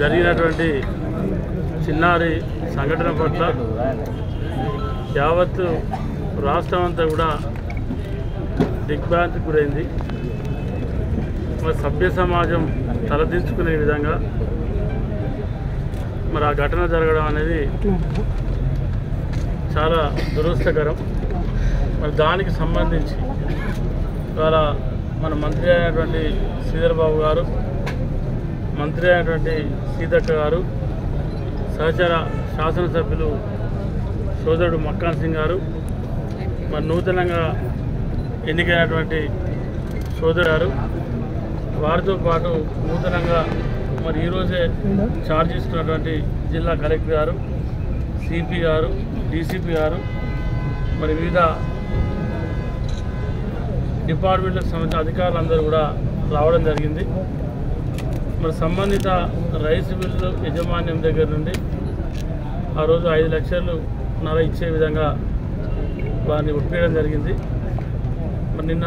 జరిగినటువంటి చిన్నారి సంఘటన పట్ల యావత్తు రాష్ట్రం అంతా కూడా దిగ్భ్రాంతికి గురైంది. మరి సభ్య సమాజం తలదించుకునే విధంగా మరి ఆ ఘటన జరగడం అనేది చాలా దురదృష్టకరం. మరి దానికి సంబంధించి ఇవాళ మన మంత్రి అయినటువంటి శ్రీధర్ బాబు గారు, మంత్రి అయినటువంటి సీతక్క గారు, సహచర శాసనసభ్యులు సోదరుడు మక్కాన్ సింగ్ గారు, మరి నూతనంగా ఎన్నికైనటువంటి సోదరు గారు, వారితో పాటు నూతనంగా మరి ఈరోజే ఛార్జ్ ఇస్తున్నటువంటి జిల్లా కలెక్టర్ గారు, సిపి గారు, డీసీపీ గారు, మరి వివిధ డిపార్ట్మెంట్లకు సంబంధించిన అధికారులందరూ కూడా రావడం జరిగింది. మరి సంబంధిత రైస్ మిల్లు యాజమాన్యం దగ్గర నుండి ఆ రోజు 5 లక్షలు ఇచ్చే విధంగా వారిని ఒప్పించడం జరిగింది. మరి నిన్న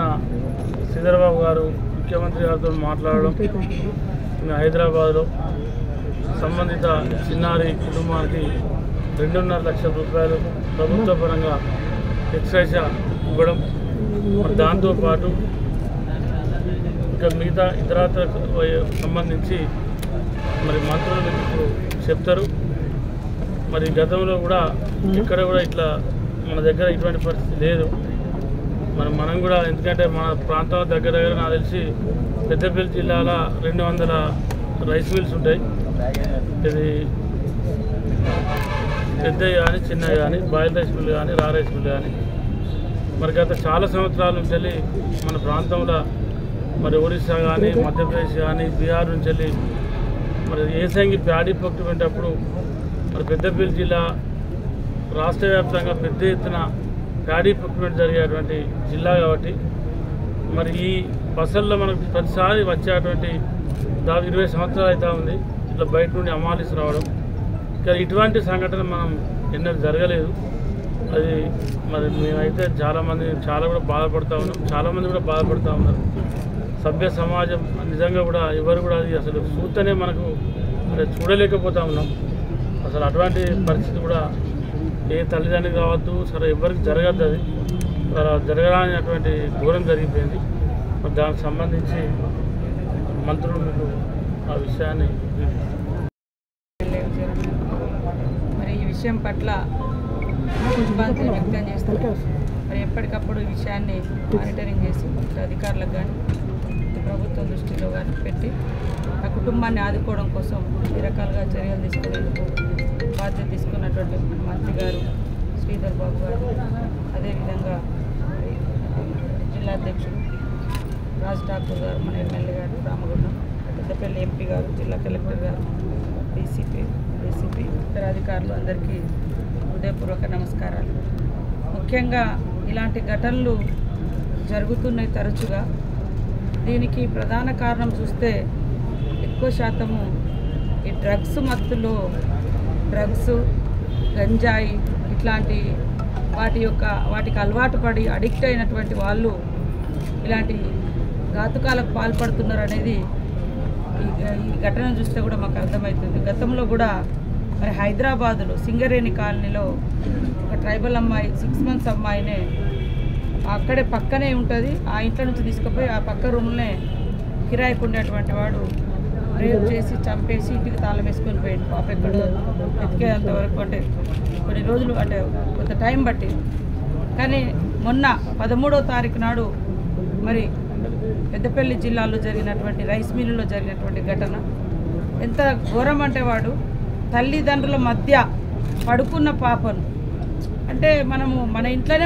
శ్రీధరబాబు గారు ముఖ్యమంత్రి గారితో మాట్లాడడం, హైదరాబాద్లో సంబంధిత చిన్నారి కుటుంబానికి 2.5 లక్షల రూపాయలు ప్రభుత్వ పరంగా ఎక్సైజ్ ఇవ్వడం, మరి దాంతోపాటు ఇంకా మిగతా ఇతరత్రకు సంబంధించి మరి మంత్రులు ఇప్పుడు చెప్తారు. మరి గతంలో కూడా ఇక్కడ కూడా ఇట్లా మన దగ్గర ఇటువంటి పరిస్థితి లేదు. మనం కూడా ఎందుకంటే మన ప్రాంతాల దగ్గర నాకు తెలిసి పెద్దపల్లి జిల్లాలో 200 రైస్ మిల్స్ ఉంటాయి. ఇది పెద్దవి కానీ చిన్నవి కానీ, బాయిల్ రైస్ మిల్ కానీ, రా రైస్ మిల్ కానీ. మరి గత చాలా సంవత్సరాల నుంచి వెళ్ళి మన ప్రాంతంలో మరి ఒడిశా కానీ, మధ్యప్రదేశ్ కానీ, బీహార్ నుంచి వెళ్ళి మరి ఏసంగి ప్యాడీ ప్రొక్యూర్మెంట్ అప్పుడు మరి పెద్దపల్లి జిల్లా రాష్ట్ర వ్యాప్తంగా పెద్ద ఎత్తున ప్యాడీ ప్రొక్యూర్మెంట్ జరిగేటువంటి జిల్లా కాబట్టి మరి ఈ బస్సుల్లో మనకు ప్రతిసారి వచ్చేటువంటి దాదాపు 20 సంవత్సరాలు అవుతా ఉంది ఇట్లా బయట నుండి అమాలిసి రావడం. ఇక్కడ ఇటువంటి సంఘటన మనం ఎన్నడూ జరగలేదు. అది మరి మేమైతే చాలామంది కూడా బాధపడుతూ ఉన్నాం, చాలామంది కూడా బాధపడుతూ ఉన్నారు. సభ్య సమాజం నిజంగా కూడా ఎవరు కూడా అది అసలు చూస్తేనే మనకు చూడలేకపోతూ ఉన్నాం. అసలు అటువంటి పరిస్థితి కూడా ఏ తల్లిదండ్రులు కావద్దు, సరే ఎవరికి జరగద్దు. అది జరగడానికి దూరం జరిగిపోయింది. మరి దానికి సంబంధించి మంత్రులు మీకు ఆ విషయాన్ని మరి ఈ విషయం పట్ల ఇబ్బందిని వ్యక్తం చేస్తూ మరి ఎప్పటికప్పుడు ఈ విషయాన్ని మానిటరింగ్ చేసి అధికారులకు కానీ ప్రభుత్వం దృష్టిలో కానీ పెట్టి ఆ కుటుంబాన్ని ఆదుకోవడం కోసం ఈ రకాలుగా చర్యలు తీసుకునేందుకు బాధ్యత తీసుకున్నటువంటి మంత్రి గారు శ్రీధర్ బాబు గారు, అదేవిధంగా జిల్లా అధ్యక్షుడు రాజ్ ఠాకూర్ గారు, మన ఎమ్మెల్యే గారు రామగుండం, పెద్దపల్లి ఎంపీ గారు, జిల్లా కలెక్టర్ గారు, డీసీపీ ఇతర అధికారులు అందరికీ హృదయపూర్వక నమస్కారాలు. ముఖ్యంగా ఇలాంటి ఘటనలు జరుగుతున్నాయి తరచుగా. దీనికి ప్రధాన కారణం చూస్తే ఎక్కువ శాతము ఈ డ్రగ్స్ మత్తులో గంజాయి ఇట్లాంటి వాటికి అలవాటు పడి అడిక్ట్ అయినటువంటి వాళ్ళు ఇలాంటి ఘాతుకాలకు పాల్పడుతున్నారు అనేది ఈ ఘటన చూస్తే కూడా మాకు అర్థమవుతుంది. గతంలో కూడా మరి హైదరాబాదులో సింగరేణి కాలనీలో ఒక ట్రైబల్ అమ్మాయి 6 months అమ్మాయినే అక్కడే పక్కనే ఉంటుంది, ఆ ఇంట్లో నుంచి తీసుకుపోయి ఆ పక్క రూమ్లోనే కిరాయికి ఉండేటువంటి వాడు రేప్ చేసి చంపేసి ఇంటికి తాళం వేసుకొని పోయింది. పాప ఎక్కడ ఎతికేంత వరకు అంటే కొన్ని రోజులు అంటే కొంత టైం పట్టింది. కానీ మొన్న 13వ తారీఖు నాడు మరి పెద్దపల్లి జిల్లాలో జరిగినటువంటి రైస్ మిల్లులో జరిగినటువంటి ఘటన ఎంత ఘోరం అంటే వాడు తల్లిదండ్రుల మధ్య పడుకున్న పాపను అంటే మన ఇంట్లోనే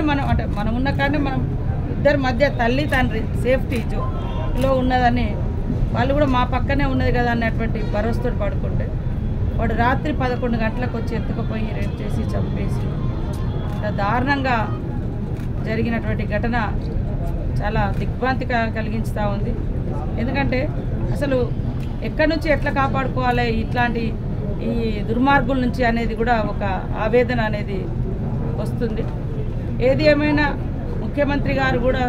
మనం ఉన్న కానీ మనం ఇద్దరి మధ్య తల్లి తండ్రి సేఫ్టీలో ఉన్నదని వాళ్ళు కూడా మా పక్కనే ఉన్నది కదా అన్నటువంటి భరోసాతో పడుకుంటే వాడు రాత్రి 11 గంటలకు వచ్చి ఎత్తుకుపోయి రేప్ చేసి చంపేసి దారుణంగా జరిగినటువంటి ఘటన చాలా దిగ్భ్రాంతి కలిగించుతూ ఉంది. ఎందుకంటే అసలు ఎక్కడి నుంచి ఎట్లా కాపాడుకోవాలి ఇట్లాంటి ఈ దుర్మార్గుల నుంచి అనేది కూడా ఒక ఆవేదన అనేది వస్తుంది. ఏది ఏమైనా ముఖ్యమంత్రి గారు కూడా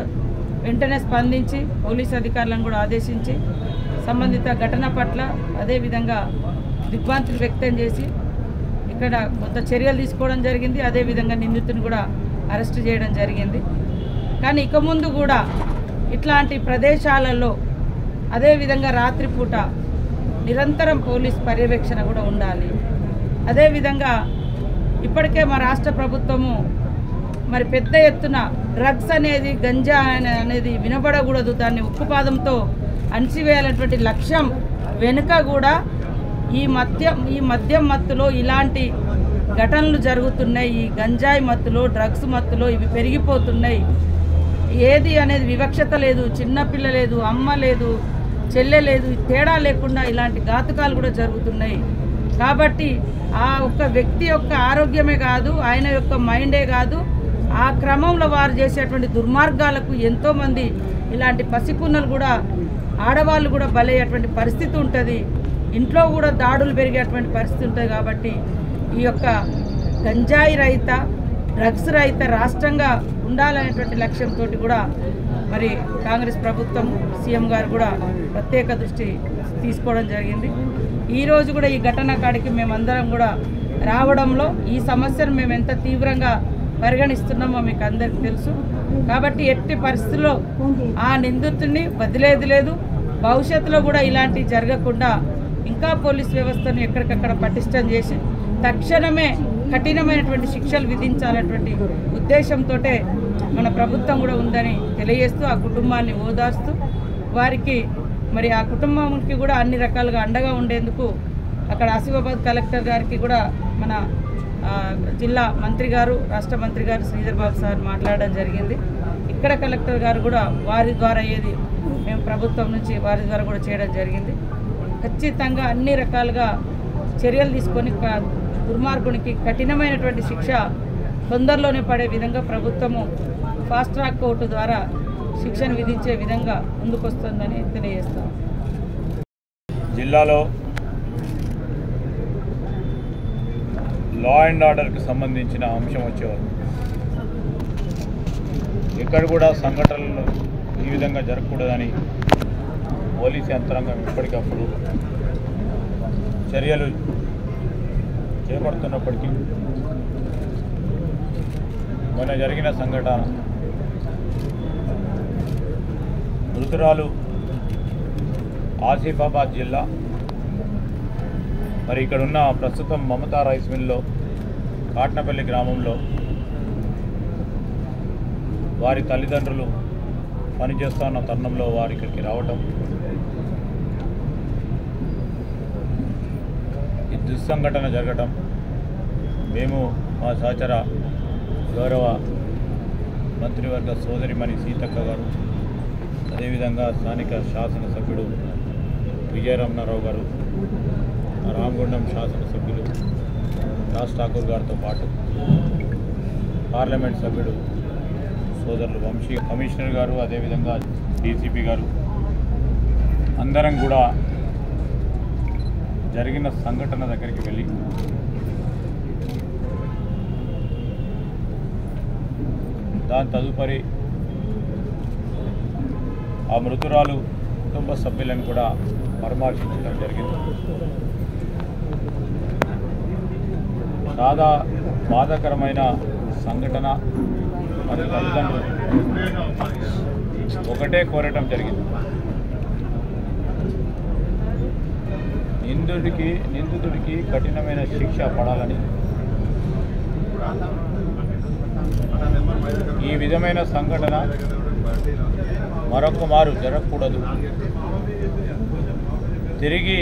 వెంటనే స్పందించి పోలీసు అధికారులను కూడా ఆదేశించి సంబంధిత ఘటన పట్ల అదేవిధంగా దిగ్భ్రాంతిని వ్యక్తం చేసి ఇక్కడ కొంత చర్యలు తీసుకోవడం జరిగింది. అదేవిధంగా నిందితుని కూడా అరెస్ట్ చేయడం జరిగింది. కానీ ఇక ముందు కూడా ఇట్లాంటి ప్రదేశాలలో అదేవిధంగా రాత్రిపూట నిరంతరం పోలీస్ పర్యవేక్షణ కూడా ఉండాలి. అదేవిధంగా ఇప్పటికే మా రాష్ట్ర ప్రభుత్వము మరి పెద్ద ఎత్తున డ్రగ్స్ అనేది గంజా అనేది వినబడకూడదు, దాన్ని ఉక్కుపాదంతో అణిచివేయాలన్నటువంటి లక్ష్యం వెనుక కూడా ఈ మద్యం మత్తులో ఇలాంటి ఘటనలు జరుగుతున్నాయి. ఈ గంజాయి మత్తులో డ్రగ్స్ మత్తులో ఇవి పెరిగిపోతున్నాయి. ఏది అనేది వివక్షత లేదు, చిన్నపిల్ల లేదు, అమ్మ లేదు, చెల్లె లేదు, తేడా లేకుండా ఇలాంటి ఘాతుకాలు కూడా జరుగుతున్నాయి. కాబట్టి ఆ ఒక్క వ్యక్తి యొక్క ఆరోగ్యమే కాదు, ఆయన యొక్క మైండే కాదు, ఆ క్రమంలో వారు చేసేటువంటి దుర్మార్గాలకు ఎంతోమంది ఇలాంటి పసికున్నలు కూడా ఆడవాళ్ళు కూడా బలయ్యేటువంటి పరిస్థితి ఉంటుంది. ఇంట్లో కూడా దాడులు పెరిగేటువంటి పరిస్థితి ఉంటుంది. కాబట్టి ఈ యొక్క గంజాయి రహిత డ్రగ్స్ రహిత రాష్ట్రంగా ఉండాలనేటువంటి లక్ష్యంతో కూడా మరి కాంగ్రెస్ ప్రభుత్వం సీఎం గారు కూడా ప్రత్యేక దృష్టి తీసుకోవడం జరిగింది. ఈరోజు కూడా ఈ ఘటన కాడికి మేమందరం కూడా రావడంలో ఈ సమస్యను మేము ఎంత తీవ్రంగా పరిగణిస్తున్నామో మీకు అందరికీ తెలుసు. కాబట్టి ఎట్టి పరిస్థితుల్లో ఆ నిందితుడిని వదిలేది లేదు. భవిష్యత్తులో కూడా ఇలాంటివి జరగకుండా ఇంకా పోలీస్ వ్యవస్థను ఎక్కడికక్కడ పటిష్టం చేసి తక్షణమే కఠినమైనటువంటి శిక్షలు విధించాలనేటువంటి ఉద్దేశంతో మన ప్రభుత్వం కూడా ఉందని తెలియజేస్తూ ఆ కుటుంబాన్ని ఓదార్స్తూ వారికి మరి ఆ కుటుంబానికి కూడా అన్ని రకాలుగా అండగా ఉండేందుకు అక్కడ ఆసిఫాబాద్ కలెక్టర్ గారికి కూడా మన జిల్లా మంత్రి గారు రాష్ట్ర మంత్రి గారు శ్రీధర్ బాబు సార్ మాట్లాడడం జరిగింది. ఇక్కడ కలెక్టర్ గారు కూడా వారి ద్వారా ఏది మేము ప్రభుత్వం నుంచి వారి ద్వారా కూడా చేయడం జరిగింది. ఖచ్చితంగా అన్ని రకాలుగా చర్యలు తీసుకొని దుర్మార్గునికి కఠినమైనటువంటి శిక్ష తొందరలోనే పడే విధంగా ప్రభుత్వము ఫాస్ట్ ట్రాక్ కోర్టు ద్వారా శిక్షను విధించే విధంగా ముందుకొస్తుందని తెలియజేస్తాం. జిల్లాలో లా అండ్ ఆర్డర్కి సంబంధించిన అంశం వచ్చేవారు ఎక్కడ కూడా సంఘటనలు ఈ విధంగా జరగకూడదని పోలీసు యంత్రాంగం ఎప్పటికప్పుడు చర్యలు చేపడుతున్నప్పటికీ మొన్న జరిగిన సంఘటన మృతురాలు ఆసిఫాబాద్ జిల్లా మరి ఇక్కడున్న ప్రస్తుతం మమతా రైస్ మిల్లో కాట్నపల్లి గ్రామంలో వారి తల్లిదండ్రులు పనిచేస్తున్న తరుణంలో వారి ఇక్కడికి రావటం, ఈ దుస్సంఘటన జరగటం మేము మా సహచర గౌరవ మంత్రివర్గ సోదరిమణి సీతక్క గారు, అదేవిధంగా స్థానిక శాసనసభ్యుడు విజయరమణారావు గారు, రామగుండం శాసనసభ్యులు రాజ్ ఠాకూర్ గారితో పాటు పార్లమెంట్ సభ్యుడు సోదరులు వంశీ, కమిషనర్ గారు, అదేవిధంగా డీసీపీ గారు అందరం కూడా జరిగిన సంఘటన దగ్గరికి వెళ్ళి దాని తదుపరి ఆ మృతురాలు కుటుంబ సభ్యులను కూడా పరామర్శించడం జరిగింది. చాలా బాధాకరమైన సంఘటన. మరి తల్లిదండ్రులు ఒకటే కోరటం జరిగింది, నిందితుడికి కఠినమైన శిక్ష పడాలని. ఈ విధమైన సంఘటన మరొక మారు జరగకూడదు. తిరిగి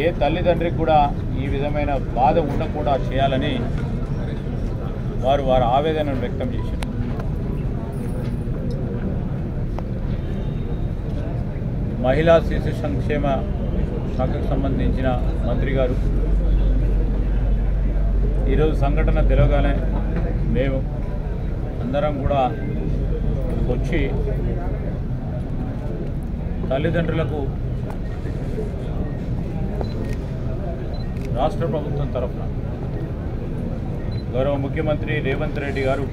ఏ తల్లిదండ్రికి కూడా ఈ విధమైన బాధ ఉండకుండా చేయాలని వారి ఆవేదనను వ్యక్తం చేశారు. మహిళా శిశు సంక్షేమ శాఖకు సంబంధించిన మంత్రి గారు ఈరోజు సంఘటన తెలియగానే మేము అందరం కూడా వచ్చి తల్లిదండ్రులకు రాష్ట్ర ప్రభుత్వం తరఫున గౌరవ ముఖ్యమంత్రి రేవంత్ రెడ్డి గారు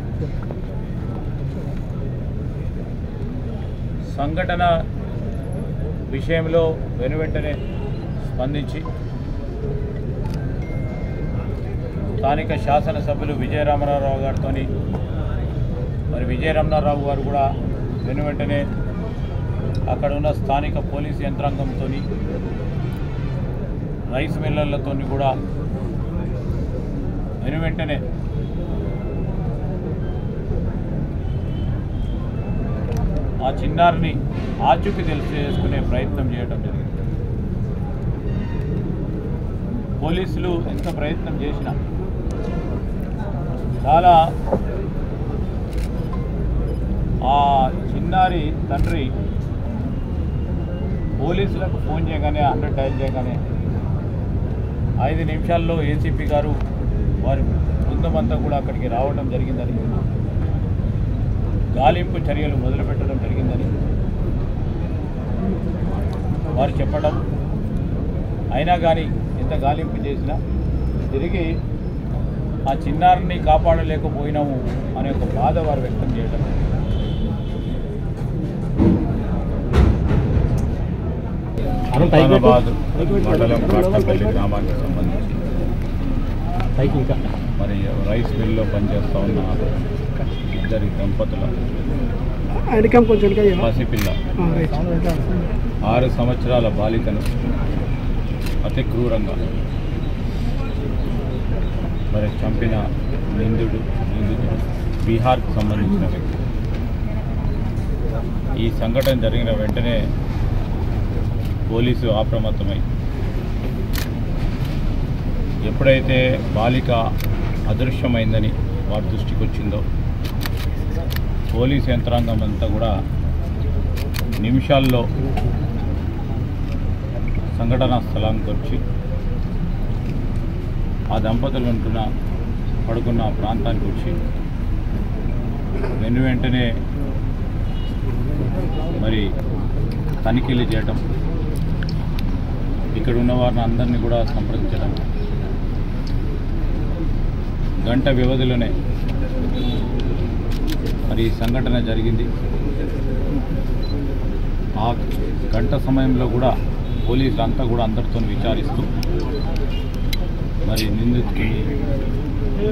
సంఘటన విషయంలో వెనువెంటనే స్పందించి స్థానిక శాసనసభ్యులు విజయరామరావు గారితో మరి విజయరామరావు గారు కూడా వెంటనే అక్కడ ఉన్న స్థానిక పోలీసు యంత్రాంగంతో రైస్ మిల్లర్లతో కూడా వెంటనే ఆ చిన్నారిని ఆచూకీ తెలియజేసుకునే ప్రయత్నం చేయడం జరిగింది. పోలీసులు ఎంత ప్రయత్నం చేసినా చాలా ఆ చిన్నారి తండ్రి పోలీసులకు ఫోన్ చేయగానే 100 డయల్ చేయగానే 5 నిమిషాల్లో ఏసీపీ గారు వారి బృందమంతా కూడా అక్కడికి రావడం జరిగిందని, గాలింపు చర్యలు మొదలుపెట్టడం జరిగిందని వారు చెప్పడం, అయినా కానీ ఎంత గాలింపు చేసినా తిరిగి ఆ చిన్నారిని కాపాడలేకపోయినాము అనే ఒక బాధ వారు వ్యక్తం చేయడం. హుస్నాబాద్ మండలం కాట్నపల్లి గ్రామానికి సంబంధించి మరి రైస్ మిల్లో పనిచేస్తూ ఉన్న 2 దంపతుల పసిపిల్ల 6 సంవత్సరాల బాలికను అతి క్రూరంగా మరి చంపిన నిందితుడు బీహార్కు సంబంధించిన వ్యక్తి. ఈ సంఘటన జరిగిన వెంటనే పోలీసు అప్రమత్తమై ఎప్పుడైతే బాలిక అదృశ్యమైందని వారి దృష్టికి వచ్చిందో పోలీసు యంత్రాంగం అంతా కూడా నిమిషాల్లో సంఘటనా స్థలానికి వచ్చి ఆ దంపతులు పడుకున్న ప్రాంతానికి వచ్చి వెంటనే మరి తనిఖీలు చేయటం, ఇక్కడ ఉన్న వారిని అందరినీ కూడా సంప్రదించడం, గంట వ్యవధిలోనే మరి ఈ సంఘటన జరిగింది. ఆ గంట సమయంలో కూడా పోలీసులు అంతా కూడా అందరితో విచారిస్తూ మరి నిందితుడికి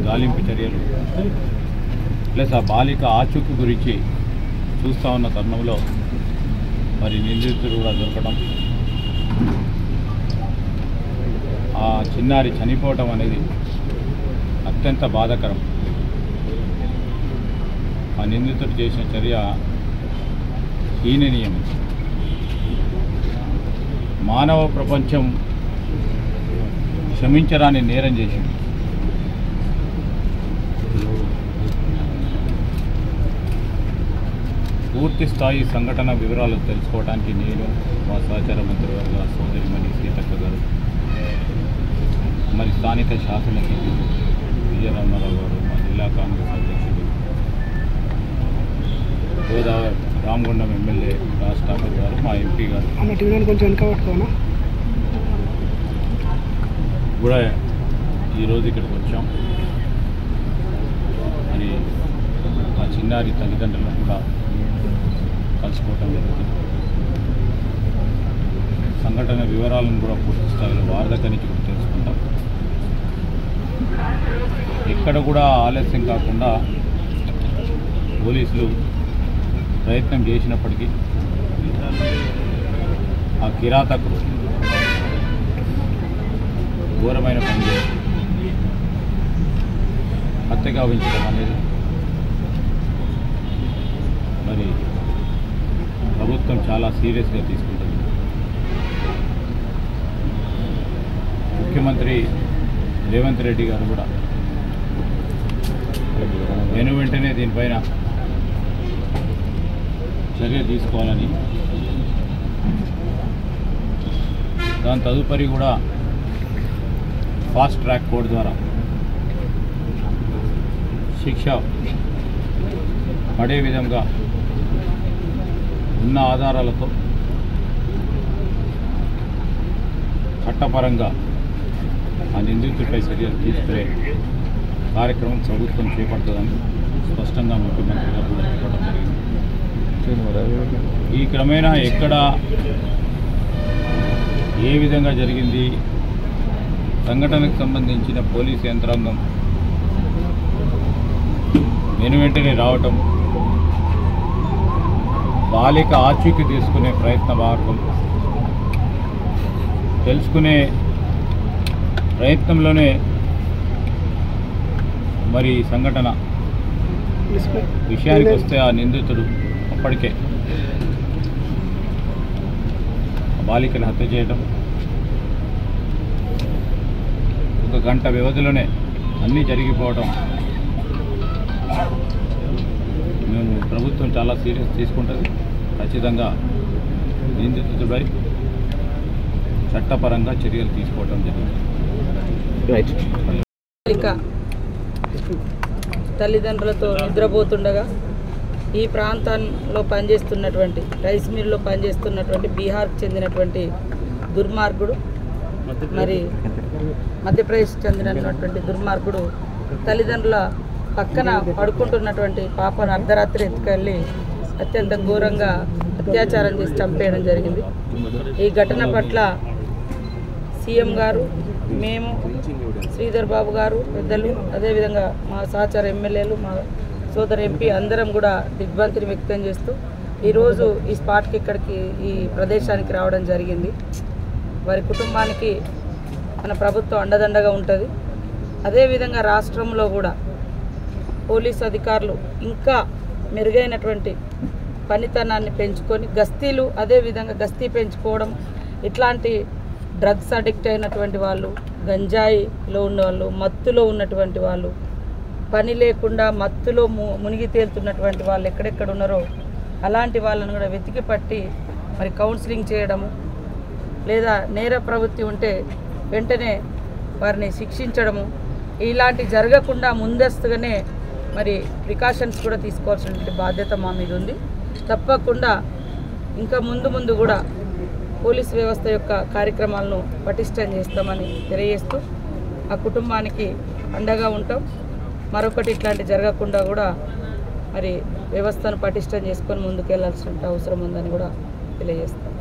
గాలింపు చర్యలు ప్లస్ ఆ బాలిక ఆచూకీ గురించి చూస్తూ ఉన్న తరుణంలో మరి నిందితుడు కూడా దొరకడం, ఆ చిన్నారి చనిపోవటం అనేది అత్యంత బాధాకరం. ఆ నిందితుడు చేసిన చర్య హీననీయం. మానవ ప్రపంచం క్షమించరాని నేరం చేసింది. పూర్తి స్థాయి సంఘటన వివరాలు తెలుసుకోవడానికి నేను, మా సహచార మంత్రివర్గ సోదరిమణి సీతక్క గారు, మరి స్థానిక శాసనసభ్యులు విజయరామరావు గారు, మా జిల్లా కాంగ్రెస్ అధ్యక్షుడు గోదావరి రామగుండం ఎమ్మెల్యే రాజ్ ఠాకూర్ గారు, మా ఎంపీ గారు కూడా ఈరోజు ఇక్కడికి వచ్చాం. మరి ఆ చిన్నారి తల్లిదండ్రులను కూడా కలుసుకోవటం జరుగుతుంది. సంఘటన వివరాలను కూడా పూర్తి స్థాయిలో వారి దగ్గర నుంచి కూడా తెలుసుకుంటాం. ఎక్కడ కూడా ఆలస్యం కాకుండా పోలీసులు ప్రయత్నం చేసినప్పటికీ ఆ కిరాతకుడు ఘోరమైన పని చేసి హత్య గావించడం అనేది మరి ప్రభుత్వం చాలా సీరియస్గా తీసుకుంటుంది. ముఖ్యమంత్రి రేవంత్ రెడ్డి గారు కూడా వెంటనే దీనిపైన చర్య తీసుకోవాలని, దాని తదుపరి కూడా ఫాస్ట్ ట్రాక్ కోర్టు ద్వారా శిక్ష పడే విధంగా ఉన్న ఆధారాలతో చట్టపరంగా ఆ నిందితుడిపై చర్యలు తీసుకునే కార్యక్రమం ప్రభుత్వం చేపడుతుందని స్పష్టంగా ముఖ్యమంత్రి గారు కూడా చెప్పడం జరిగింది. ఈ క్రమేణా ఎక్కడ ఏ విధంగా జరిగింది, సంఘటనకు సంబంధించిన పోలీసు యంత్రాంగం వెనువెంటనే రావటం, బాలిక ఆచూకీ తీసుకునే ప్రయత్న మార్గం తెలుసుకునే ప్రయత్నంలోనే మరి సంఘటన విషయానికి వస్తే ఆ నిందితుడు అప్పటికే బాలికను హత్య చేయడం, ఒక గంట వ్యవధిలోనే అన్నీ జరిగిపోవడం మేము ప్రభుత్వం చాలా సీరియస్ తీసుకుంటుంది. ఖచ్చితంగా నిందితుడిపై చట్టపరంగా చర్యలు తీసుకోవడం జరిగింది. బాలిక తల్లిదండ్రులతో నిద్రపోతుండగా ఈ ప్రాంతంలో పనిచేస్తున్నటువంటి రైస్ మిల్లో పనిచేస్తున్నటువంటి బీహార్కి చెందినటువంటి దుర్మార్గుడు, మరి మధ్యప్రదేశ్ చెందినటువంటి దుర్మార్గుడు తల్లిదండ్రుల పక్కన పడుకుంటున్నటువంటి పాపను అర్ధరాత్రి ఎత్తుకెళ్ళి అత్యంత ఘోరంగా అత్యాచారం చేసి చంపేయడం జరిగింది. ఈ ఘటన పట్ల సీఎం గారు, మేము, శ్రీధర్ బాబు గారు, పెద్దలు, అదేవిధంగా మా సహచార ఎమ్మెల్యేలు, మా సోదరు ఎంపీ అందరం కూడా దిగ్భ్రాంతిని వ్యక్తం చేస్తూ ఈరోజు ఈ స్పాట్కి ఇక్కడికి ఈ ప్రదేశానికి రావడం జరిగింది. వారి కుటుంబానికి మన ప్రభుత్వం అండదండగా ఉంటుంది. అదేవిధంగా రాష్ట్రంలో కూడా పోలీసు అధికారులు ఇంకా మెరుగైనటువంటి పనితనాన్ని పెంచుకొని గస్తీలు, అదేవిధంగా గస్తీ పెంచుకోవడం, ఇట్లాంటి డ్రగ్స్ అడిక్ట్ అయినటువంటి వాళ్ళు, గంజాయిలో ఉన్నవాళ్ళు, మత్తులో ఉన్నటువంటి వాళ్ళు, పని లేకుండా మత్తులో మునిగి తేలుతున్నటువంటి వాళ్ళు ఎక్కడెక్కడ ఉన్నారో అలాంటి వాళ్ళను కూడా వెతికి పట్టి మరి కౌన్సిలింగ్ చేయడము, లేదా నేర ప్రవృత్తి ఉంటే వెంటనే వారిని శిక్షించడము, ఇలాంటి జరగకుండా ముందస్తుగానే మరి ప్రికాషన్స్ కూడా తీసుకోవాల్సిన బాధ్యత మా మీద ఉంది. తప్పకుండా ఇంకా ముందు కూడా పోలీస్ వ్యవస్థ యొక్క కార్యక్రమాలను పటిష్టం చేస్తామని తెలియజేస్తూ ఆ కుటుంబానికి అండగా ఉంటాం. మరొకటి ఇట్లాంటి జరగకుండా కూడా మరి వ్యవస్థను పటిష్టం చేసుకొని ముందుకు వెళ్ళాల్సిన అవసరం ఉందని కూడా తెలియజేస్తాం.